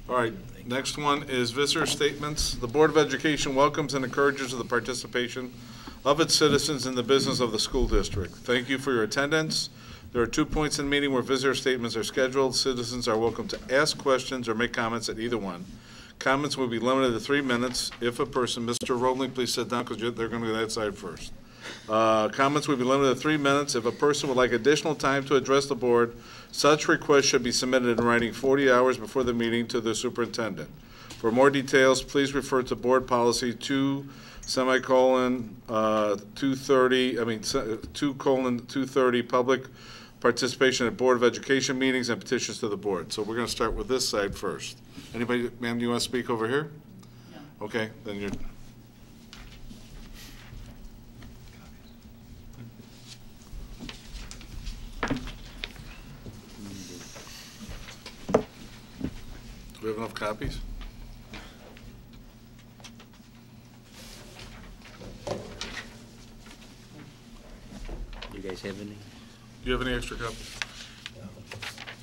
All right, next one is visitor statements. The Board of Education welcomes and encourages the participation of its citizens in the business of the school district. Thank you for your attendance. There are 2 points in the meeting where visitor statements are scheduled. Citizens are welcome to ask questions or make comments at either one. Comments will be limited to 3 minutes. If a person, Mr. Roebling, please sit down because they're going to go that side first. Comments will be limited to 3 minutes. If a person would like additional time to address the board, such request should be submitted in writing 40 hours before the meeting to the superintendent. For more details, please refer to Board Policy 2:230, public participation at Board of Education meetings and petitions to the board. So we're going to start with this side first. Anybody, ma'am, do you want to speak over here? No. Okay, then you're. Do we have enough copies? You guys have any? Do you have any extra copies?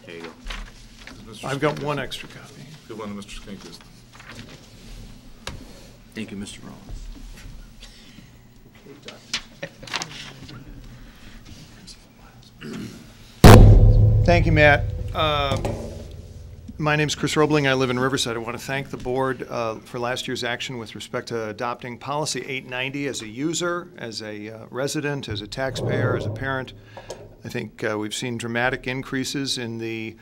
There you go. I've got one extra copy. Give one to Mr. Skinkis. Thank you, Mr. Rollins. Thank you, Matt. My name is Chris Roebling. I live in Riverside. I want to thank the board for last year's action with respect to adopting Policy 890 as a user, as a resident, as a taxpayer, as a parent. I think we've seen dramatic increases in the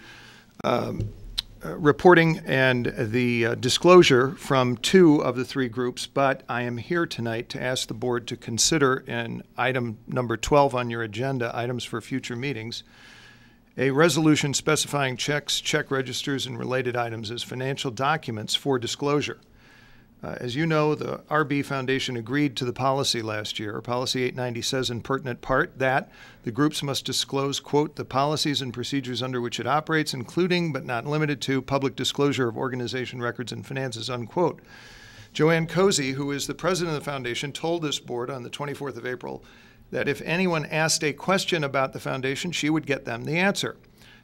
reporting and the disclosure from 2 of the 3 groups, but I am here tonight to ask the board to consider in item number 12 on your agenda, items for future meetings, a resolution specifying checks, check registers, and related items as financial documents for disclosure. As you know, the RB Foundation agreed to the policy last year. Policy 890 says in pertinent part that the groups must disclose, quote, the policies and procedures under which it operates, including but not limited to public disclosure of organization records and finances, unquote. Joanne Cozy, who is the president of the foundation, told this board on the 24th of April that if anyone asked a question about the foundation, she would get them the answer.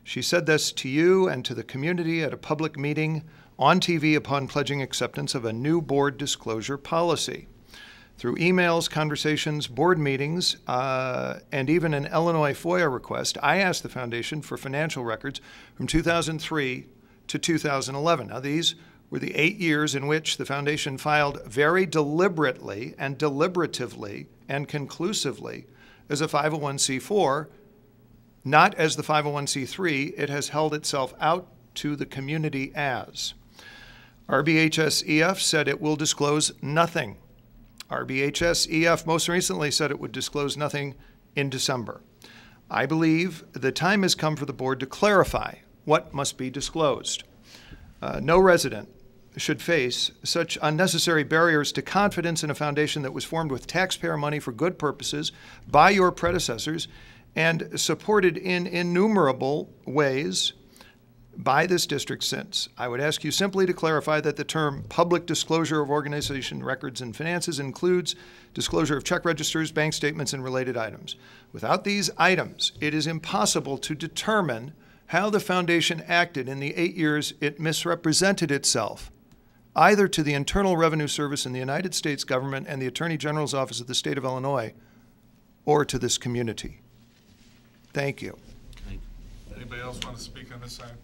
She said this to you and to the community at a public meeting on TV upon pledging acceptance of a new board disclosure policy. Through emails, conversations, board meetings, and even an Illinois FOIA request, I asked the foundation for financial records from 2003 to 2011. Now, these were the 8 years in which the foundation filed very deliberately and deliberatively and conclusively as a 501c4, not as the 501c3 it has held itself out to the community as. RBHS-EF said it will disclose nothing. RBHS-EF most recently said it would disclose nothing in December. I believe the time has come for the board to clarify what must be disclosed. No resident should face such unnecessary barriers to confidence in a foundation that was formed with taxpayer money for good purposes by your predecessors and supported in innumerable ways by this district since. I would ask you simply to clarify that the term public disclosure of organization records and finances includes disclosure of check registers, bank statements, and related items. Without these items, it is impossible to determine how the foundation acted in the 8 years it misrepresented itself, either to the Internal Revenue Service in the United States government and the Attorney General's Office of the State of Illinois, or to this community. Thank you. Anybody else want to speak on this side?